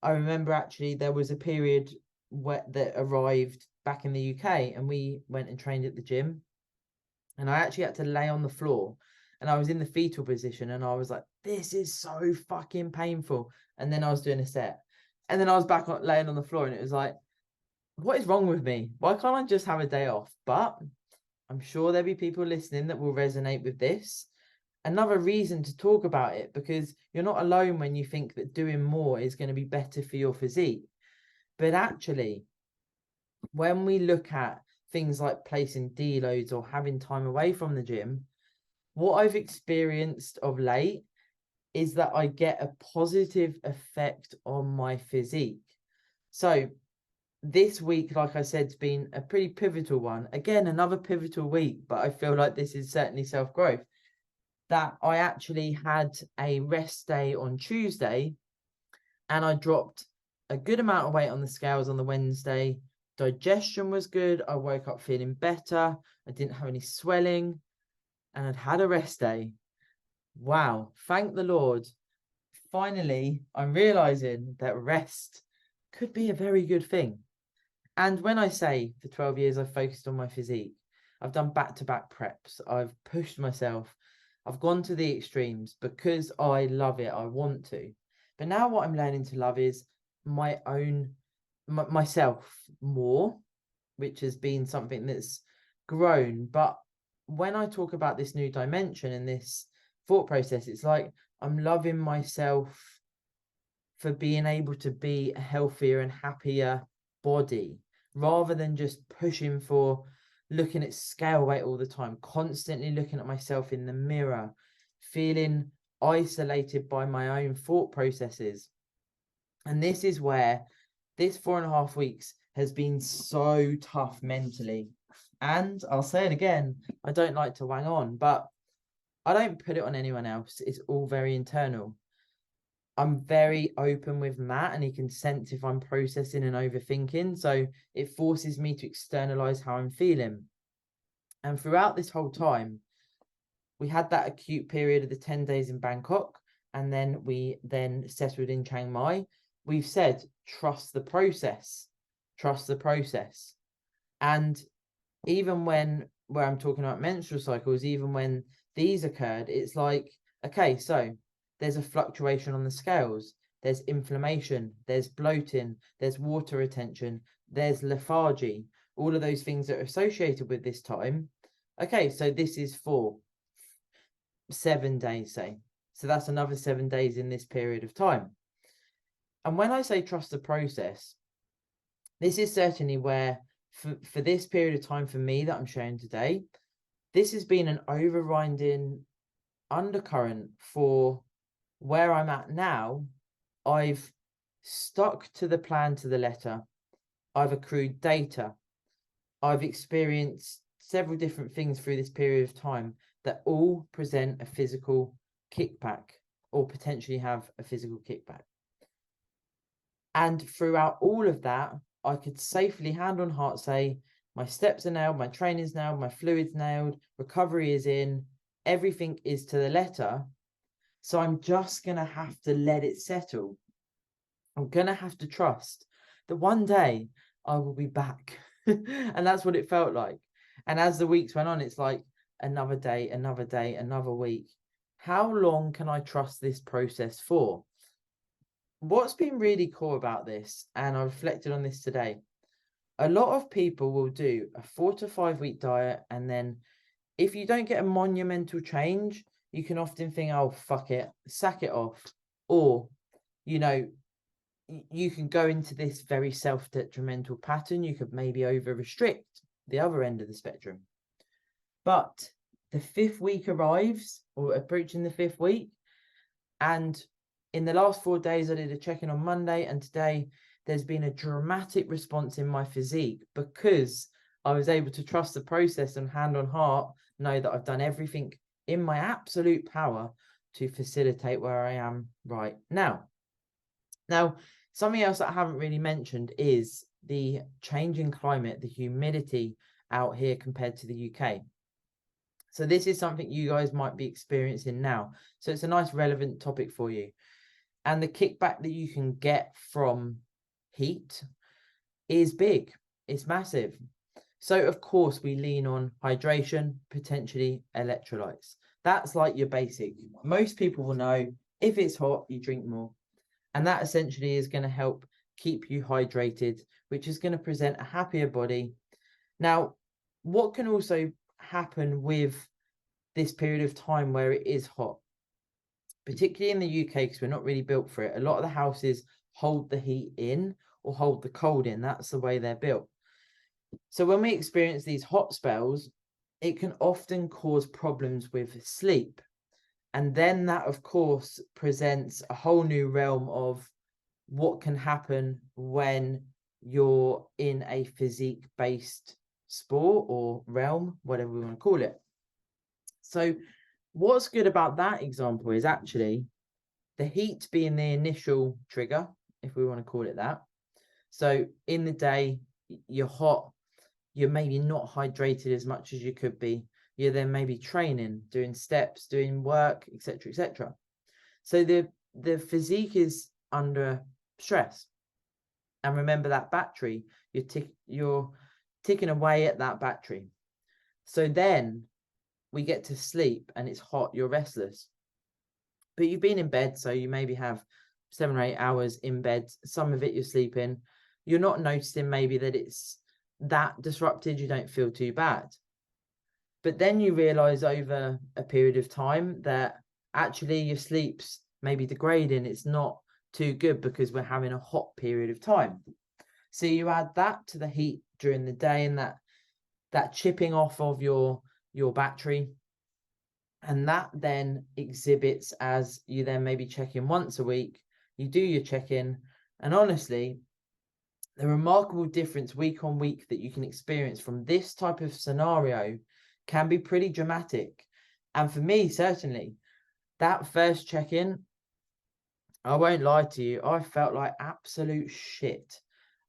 I remember actually there was a period that arrived back in the UK, and we went and trained at the gym, and I actually had to lay on the floor, and I was in the fetal position, and I was like, this is so fucking painful. And then I was doing a set, and then I was back laying on the floor, and it was like, what is wrong with me? Why can't I just have a day off? But I'm sure there'll be people listening that will resonate with this. Another reason to talk about it, because you're not alone when you think that doing more is going to be better for your physique. But actually, when we look at things like placing deloads or having time away from the gym, what I've experienced of late is that I get a positive effect on my physique. So this week, like I said, has been a pretty pivotal one. Again, another pivotal week, but I feel like this is certainly self-growth. That I actually had a rest day on Tuesday, and I dropped a good amount of weight on the scales on the Wednesday. Digestion was good. I woke up feeling better. I didn't have any swelling, and I'd had a rest day. Wow, thank the Lord. Finally, I'm realizing that rest could be a very good thing. And when I say for 12 years, I've focused on my physique, I've done back-to-back preps. I've pushed myself. I've gone to the extremes because I love it. I want to. But now what I'm learning to love is my own, myself more, which has been something that's grown. But when I talk about this new dimension and this thought process, it's like I'm loving myself for being able to be a healthier and happier body, rather than just pushing for looking at scale weight all the time, constantly looking at myself in the mirror, feeling isolated by my own thought processes. And this is where this 4.5 weeks has been so tough mentally. And I'll say it again, I don't like to wang on, but I don't put it on anyone else. It's all very internal. I'm very open with Matt, and he can sense if I'm processing and overthinking. So it forces me to externalize how I'm feeling. And throughout this whole time, we had that acute period of the 10 days in Bangkok, and then we then settled in Chiang Mai. We've said, trust the process, trust the process. And even when, where I'm talking about menstrual cycles, even when these occurred, it's like, okay, so there's a fluctuation on the scales, there's inflammation, there's bloating, there's water retention, there's lethargy, all of those things that are associated with this time. Okay, so this is for 7 days, say. So that's another 7 days in this period of time. And when I say trust the process, this is certainly where, for this period of time for me that I'm sharing today, this has been an overriding undercurrent for where I'm at now. I've stuck to the plan to the letter. I've accrued data. I've experienced several different things through this period of time that all present a physical kickback, or potentially have a physical kickback. And throughout all of that, I could safely, hand on heart, say my steps are nailed, my training's nailed, my fluid's nailed, recovery is in, everything is to the letter. So I'm just going to have to let it settle. I'm going to have to trust that one day I will be back. And that's what it felt like. And as the weeks went on, it's like another day, another day, another week. How long can I trust this process for? What's been really cool about this, and I reflected on this today, a lot of people will do a 4 to 5 week diet, and then if you don't get a monumental change, you can often think, oh, fuck it, sack it off. Or, you know, you can go into this very self-detrimental pattern. You could maybe over-restrict, the other end of the spectrum. But the 5th week arrives, or approaching the 5th week, and in the last 4 days, I did a check-in on Monday, and today there's been a dramatic response in my physique because I was able to trust the process, and hand on heart, know that I've done everything in my absolute power to facilitate where I am right now. Now, something else that I haven't really mentioned is the changing climate, the humidity out here compared to the UK. So this is something you guys might be experiencing now. So it's a nice relevant topic for you. And the kickback that you can get from heat is big. It's massive. So of course we lean on hydration, potentially electrolytes. That's like your basic. Most people will know if it's hot, you drink more. And that essentially is going to help keep you hydrated, which is going to present a happier body. Now, what can also happen with this period of time where it is hot, particularly in the UK, because we're not really built for it. A lot of the houses hold the heat in or hold the cold in. That's the way they're built. So when we experience these hot spells, it can often cause problems with sleep. And then that, of course, presents a whole new realm of what can happen when you're in a physique-based sport or realm, whatever we want to call it. So what's good about that example is actually the heat being the initial trigger, if we want to call it that. So in the day, you're hot, you're maybe not hydrated as much as you could be. You're then maybe training, doing steps, doing work, etc., etc. So the physique is under stress. And remember that battery, you're ticking away at that battery. So then we get to sleep and it's hot, you're restless. But you've been in bed, so you maybe have 7 or 8 hours in bed. Some of it you're sleeping. You're not noticing maybe that it's that disrupted, you don't feel too bad. But then you realize over a period of time that actually your sleep's maybe degrading. It's not too good because we're having a hot period of time. So you add that to the heat during the day and that chipping off of your battery. And that then exhibits as you then maybe check in once a week. You do your check-in. And honestly, the remarkable difference week on week that you can experience from this type of scenario can be pretty dramatic. And for me, certainly, that first check-in, I won't lie to you, I felt like absolute shit.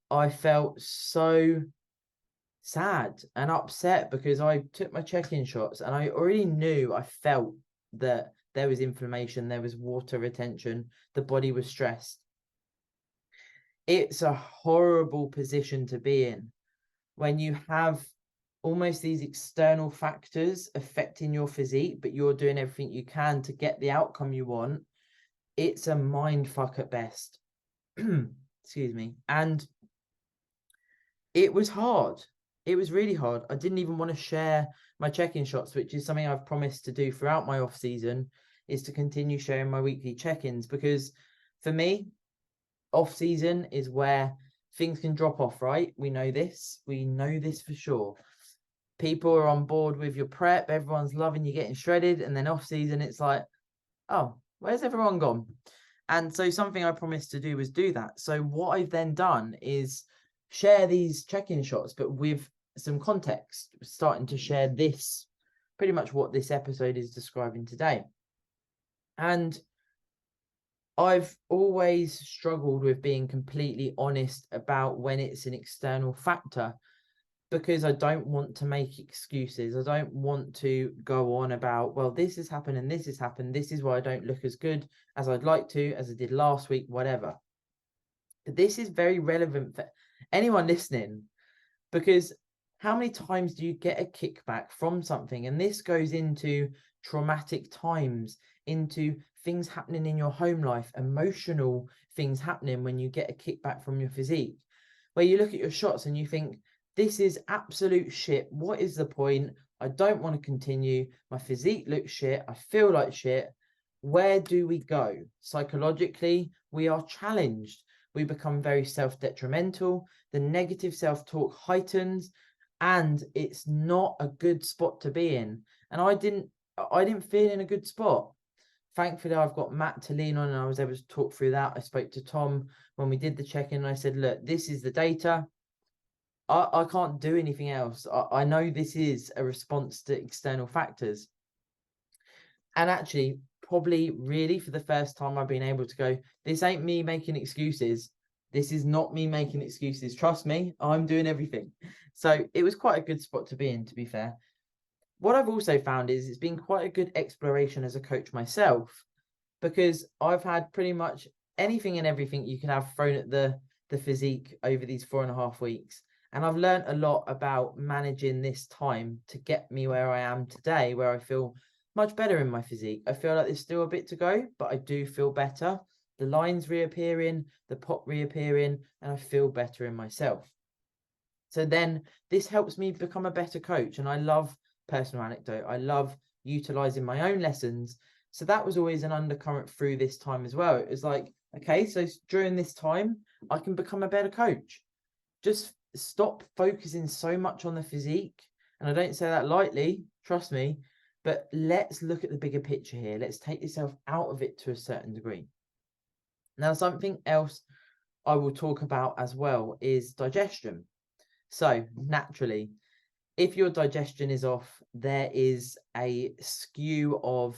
I felt so sad and upset because I took my check-in shots and I already knew, I felt that there was inflammation, there was water retention, the body was stressed. It's a horrible position to be in when you have almost these external factors affecting your physique, but you're doing everything you can to get the outcome you want. It's a mind fuck at best. Excuse me. And it was hard. It was really hard. I didn't even want to share my check-in shots, which is something I've promised to do throughout my off season, is to continue sharing my weekly check-ins, because for me, off season is where things can drop off, right? We know this for sure. People are on board with your prep, everyone's loving you getting shredded, and then off season it's like, oh, where's everyone gone? And so something I promised to do was do that. So what I've then done is share these check-in shots, but with some context, starting to share this, pretty much what this episode is describing today. And I've always struggled with being completely honest about when it's an external factor, because I don't want to make excuses. I don't want to go on about, well, this has happened and this has happened. This is why I don't look as good as I'd like to, as I did last week, whatever. But this is very relevant for anyone listening, because how many times do you get a kickback from something? And this goes into traumatic times, into things happening in your home life, emotional things happening when you get a kickback from your physique, where you look at your shots and you think, this is absolute shit. What is the point? I don't want to continue. My physique looks shit. I feel like shit. Where do we go? Psychologically, we are challenged. We become very self-detrimental. The negative self-talk heightens, and it's not a good spot to be in. And I didn't feel in a good spot. Thankfully, I've got Matt to lean on, and I was able to talk through that. I spoke to Tom when we did the check-in, and I said, look, this is the data. I can't do anything else. I know this is a response to external factors. And actually, probably really for the first time, I've been able to go, this ain't me making excuses. This is not me making excuses. Trust me, I'm doing everything. So it was quite a good spot to be in, to be fair. What I've also found is it's been quite a good exploration as a coach myself, because I've had pretty much anything and everything you can have thrown at the physique over these 4.5 weeks. And I've learned a lot about managing this time to get me where I am today, where I feel much better in my physique. I feel like there's still a bit to go, but I do feel better. The lines reappearing, the pop reappearing, and I feel better in myself. So then this helps me become a better coach. And I love personal anecdote. I love utilizing my own lessons. So that was always an undercurrent through this time as well. It was like, okay, so during this time, I can become a better coach. Just stop focusing so much on the physique. And I don't say that lightly, trust me, but let's look at the bigger picture here. Let's take yourself out of it to a certain degree. Now, something else I will talk about as well is digestion. So naturally, if your digestion is off, there is a skew of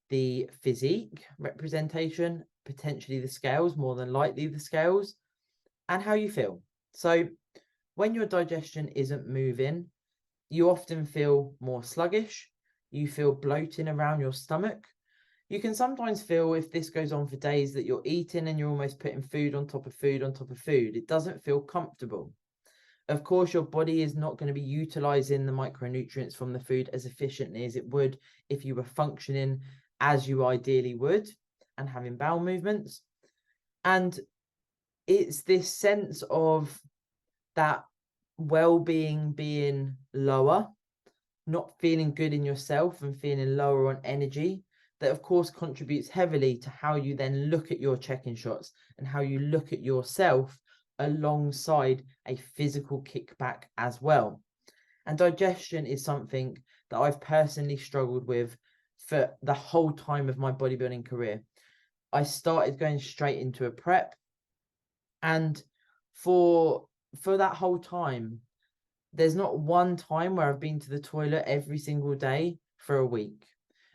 the physique representation, potentially the scales, more than likely the scales, and how you feel. So when your digestion isn't moving, you often feel more sluggish. You feel bloating around your stomach. You can sometimes feel, if this goes on for days, that you're eating and you're almost putting food on top of food on top of food. It doesn't feel comfortable. Of course, your body is not going to be utilizing the micronutrients from the food as efficiently as it would if you were functioning as you ideally would and having bowel movements. And it's this sense of that well-being being lower, not feeling good in yourself and feeling lower on energy, that of course contributes heavily to how you then look at your check-in shots and how you look at yourself alongside a physical kickback as well. And digestion is something that I've personally struggled with for the whole time of my bodybuilding career. I started going straight into a prep, and for that whole time, there's not one time where I've been to the toilet every single day for a week.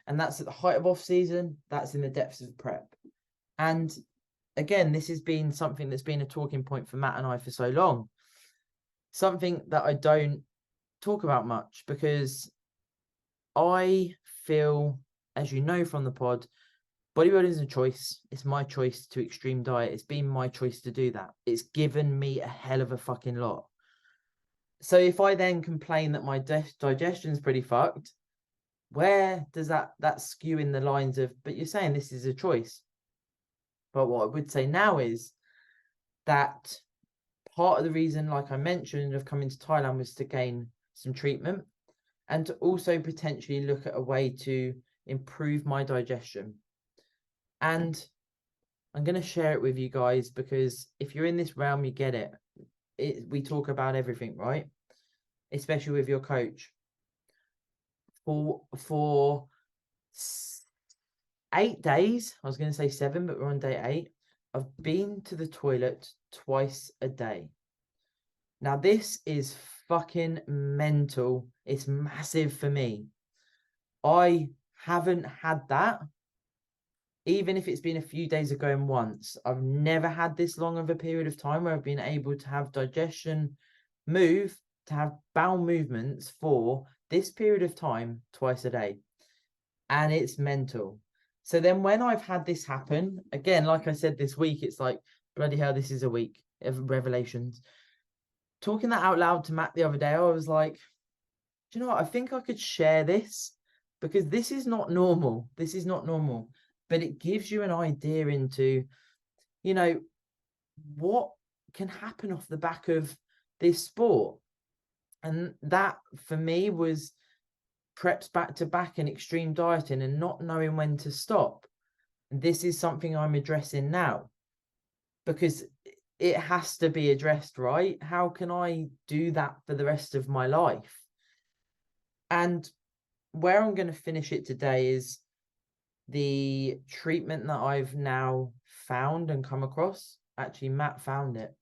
And that's at the height of off season, that's in the depths of prep. And again, this has been something that's been a talking point for Matt and I for so long. Something that I don't talk about much, because I feel, as you know from the pod, bodybuilding is a choice. It's my choice to extreme diet. It's been my choice to do that. It's given me a hell of a fucking lot. So if I then complain that my digestion's pretty fucked, where does that skew in the lines of, but you're saying this is a choice? But what I would say now is that part of the reason, like I mentioned, of coming to Thailand was to gain some treatment and to also potentially look at a way to improve my digestion. And I'm going to share it with you guys, because if you're in this realm, you get it. We talk about everything, right? Especially with your coach. For 8 days, I was going to say 7, but we're on day 8. I've been to the toilet twice a day. Now, this is fucking mental. It's massive for me. I haven't had that, even if it's been a few days ago and once. I've never had this long of a period of time where I've been able to have digestion move, to have bowel movements for this period of time twice a day. And it's mental. So then when I've had this happen, again, like I said, this week, it's like, bloody hell, this is a week of revelations. Talking that out loud to Matt the other day, I was like, do you know what? I think I could share this, because this is not normal. This is not normal. But it gives you an idea into, you know, what can happen off the back of this sport. And that for me was preps back to back and extreme dieting and not knowing when to stop. And this is something I'm addressing now, because it has to be addressed, right? How can I do that for the rest of my life? And where I'm going to finish it today is the treatment that I've now found and come across. Actually, Matt found it.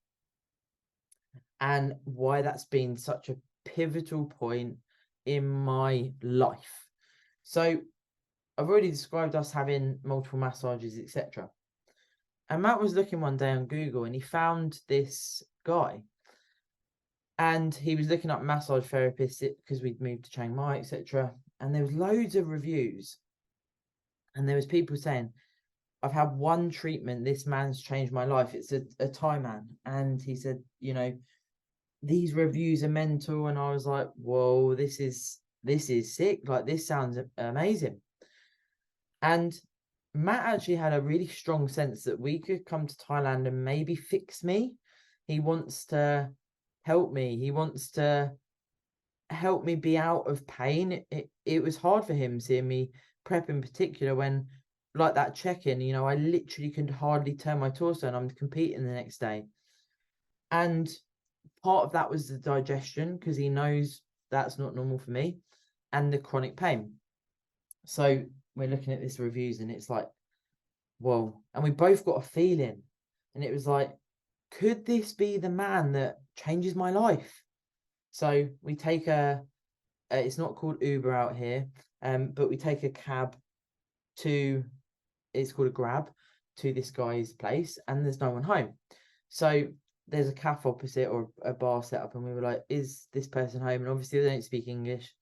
and why that's been such a pivotal point in my life. So I've already described us having multiple massages, etc. And Matt was looking one day on Google and he found this guy. And he was looking up massage therapists because we'd moved to Chiang Mai, etc. And there was loads of reviews. And there was people saying, I've had one treatment, this man's changed my life. It's a Thai man. And he said, these reviews are mental. And I was like, whoa, this is sick. Like, this sounds amazing. And Matt actually had a really strong sense that we could come to Thailand and maybe fix me. He wants to help me. He wants to help me be out of pain. It was hard for him seeing me prep in particular when, like that check-in, I literally could hardly turn my torso and I'm competing the next day. And part of that was the digestion, because he knows that's not normal for me, and the chronic pain. So we're looking at this reviews and it's like, whoa. And we both got a feeling. And it was like, could this be the man that changes my life? So we take it's not called Uber out here, but we take a cab it's called a Grab, to this guy's place, and there's no one home. So there's a cafe opposite, or a bar set up, and we were like, is this person home? And obviously they don't speak English.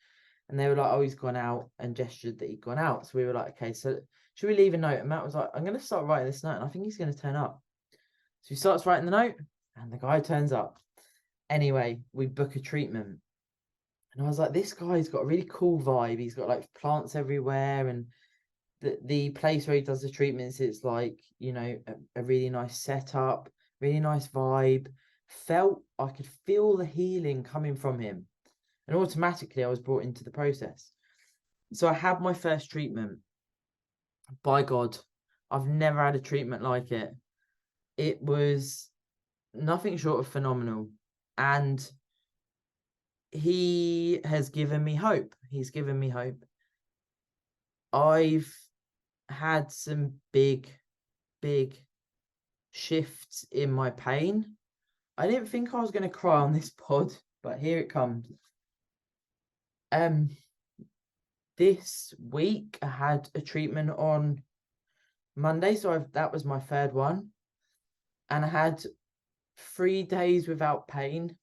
And they were like, oh, he's gone out, and gestured that he'd gone out. So we were like, okay, so should we leave a note? And Matt was like, I'm going to start writing this note, and I think he's going to turn up. So he starts writing the note, and the guy turns up. Anyway, we book a treatment. And I was like, this guy's got a really cool vibe. He's got like plants everywhere. And the place where he does the treatments, it's like, a really nice setup, really nice vibe. I could feel the healing coming from him. And automatically I was brought into the process. So I had my first treatment. By God, I've never had a treatment like it. It was nothing short of phenomenal. And he has given me hope. He's given me hope. I've had some big shifts in my pain. I didn't think I was going to cry on this pod, but here it comes. This week I had a treatment on Monday, so that was my third one, and I had 3 days without pain,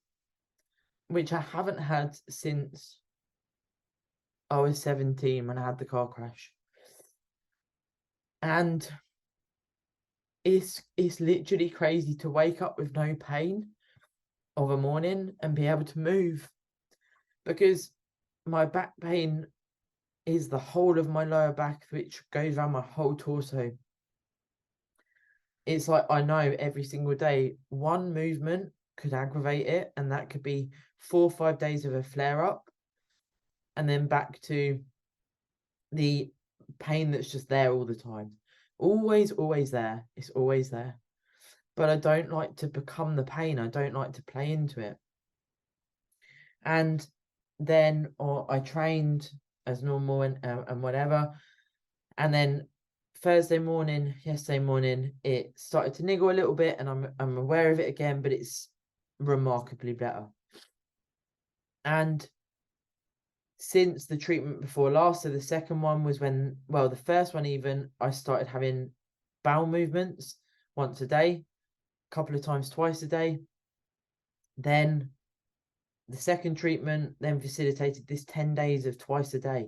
which I haven't had since I was 17 when I had the car crash. And it's literally crazy to wake up with no pain of a morning and be able to move, because my back pain is the whole of my lower back, which goes around my whole torso. It's like, I know every single day one movement could aggravate it, and that could be 4 or 5 days of a flare up, and then back to the pain that's just there all the time. Always there. It's always there. But I don't like to become the pain. I don't like to play into it. And then I trained as normal and whatever. And then yesterday morning, it started to niggle a little bit, and I'm aware of it again, but it's remarkably better. And since the treatment before last, so the second one was the first one, even, I started having bowel movements once a day, a couple of times twice a day. Then the second treatment then facilitated this 10 days of twice a day.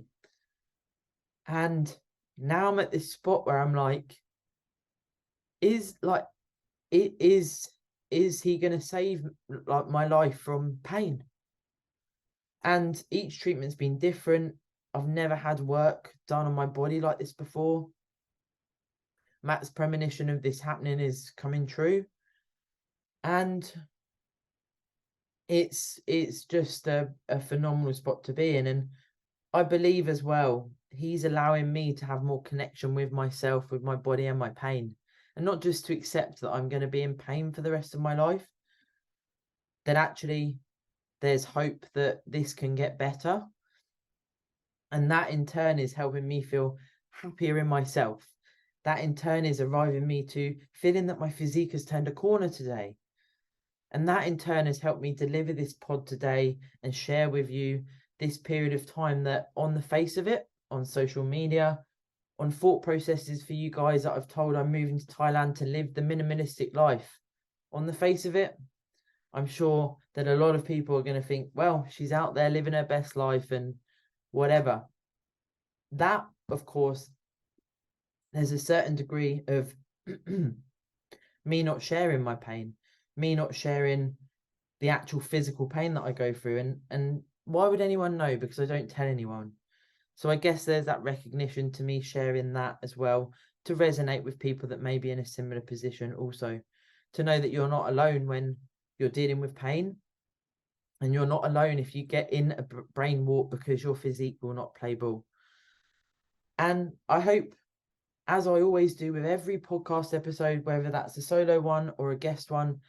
And now I'm at this spot where I'm like, is he going to save like my life from pain? And each treatment's been different. I've never had work done on my body like this before. Matt's premonition of this happening is coming true. And it's just a phenomenal spot to be in. And I believe as well, he's allowing me to have more connection with myself, with my body and my pain. And not just to accept that I'm going to be in pain for the rest of my life, that actually there's hope that this can get better. And that in turn is helping me feel happier in myself. That in turn is arriving me to feeling that my physique has turned a corner today. And that in turn has helped me deliver this pod today and share with you this period of time that, on the face of it, on social media, on thought processes for you guys that I've told I'm moving to Thailand to live the minimalistic life. On the face of it, I'm sure that a lot of people are going to think, well, she's out there living her best life and whatever. That, of course, there's a certain degree of me not sharing my pain, me not sharing the actual physical pain that I go through. And why would anyone know? Because I don't tell anyone. So I guess there's that recognition to me sharing that as well, to resonate with people that may be in a similar position also, to know that you're not alone when you're dealing with pain, and you're not alone if you get in a brain warp because your physique will not play ball. And I hope, as I always do with every podcast episode, whether that's a solo one or a guest one,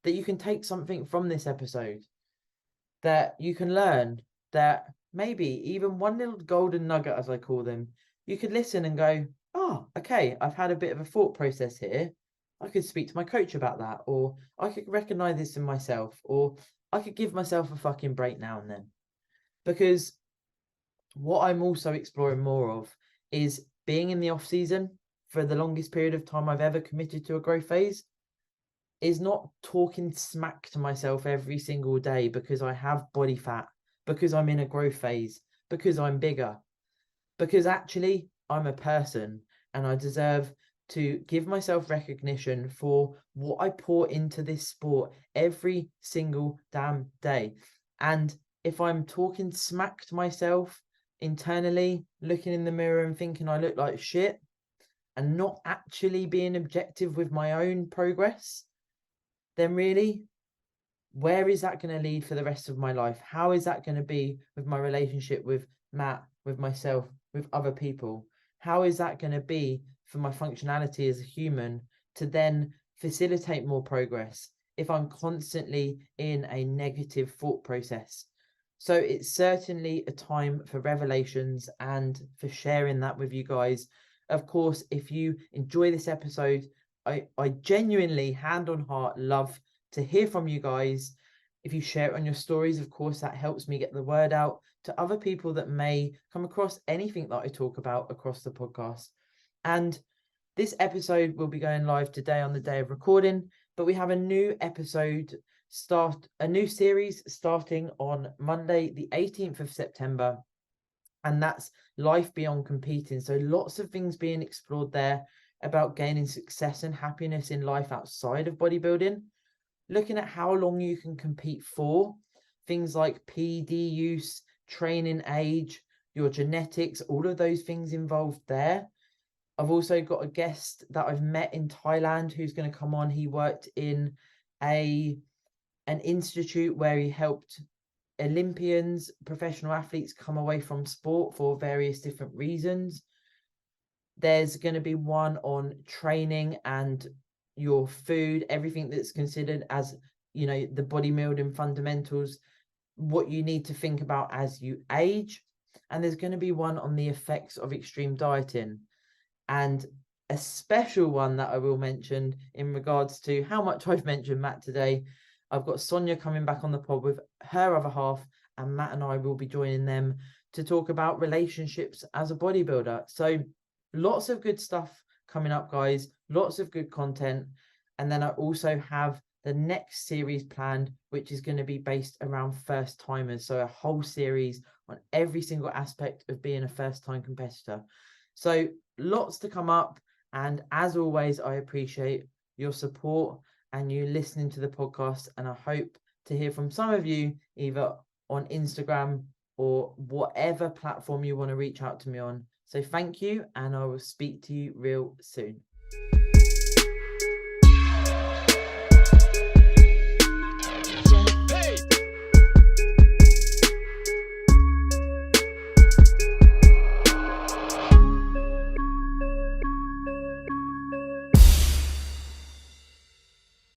that you can take something from this episode, that you can learn, that maybe even one little golden nugget, as I call them, you could listen and go, oh, okay, I've had a bit of a thought process here. I could speak to my coach about that, or I could recognize this in myself, or I could give myself a fucking break now and then. Because what I'm also exploring more of is being in the off season for the longest period of time I've ever committed to a growth phase, is not talking smack to myself every single day because I have body fat, because I'm in a growth phase, because I'm bigger, because actually I'm a person and I deserve to give myself recognition for what I pour into this sport every single damn day. And if I'm talking smack to myself internally, looking in the mirror and thinking I look like shit, and not actually being objective with my own progress, then really, where is that going to lead for the rest of my life? How is that going to be with my relationship with Matt, with myself, with other people? How is that going to be for my functionality as a human to then facilitate more progress if I'm constantly in a negative thought process? So it's certainly a time for revelations and for sharing that with you guys. Of course, if you enjoy this episode, I genuinely, hand on heart, love to hear from you guys. If you share it on your stories, of course, that helps me get the word out to other people that may come across anything that I talk about across the podcast. And this episode will be going live today on the day of recording, but we have a new new series starting on Monday, the 18th of September. And that's Life Beyond Competing. So lots of things being explored there about gaining success and happiness in life outside of bodybuilding, looking at how long you can compete for, things like PD use, training age, your genetics, all of those things involved there. I've also got a guest that I've met in Thailand who's going to come on. He worked in an institute where he helped Olympians, professional athletes come away from sport for various different reasons. There's going to be one on training and your food, everything that's considered as, you know, the bodybuilding fundamentals, what you need to think about as you age. And there's going to be one on the effects of extreme dieting. And a special one that I will mention in regards to how much I've mentioned Matt today. I've got Sonia coming back on the pod with her other half, and Matt and I will be joining them to talk about relationships as a bodybuilder. So lots of good stuff coming up, guys. Lots of good content. And then I also have the next series planned, which is going to be based around first timers. So a whole series on every single aspect of being a first time competitor. So lots to come up. And as always, I appreciate your support and you listening to the podcast. And I hope to hear from some of you either on Instagram or whatever platform you want to reach out to me on. So thank you, and I will speak to you real soon.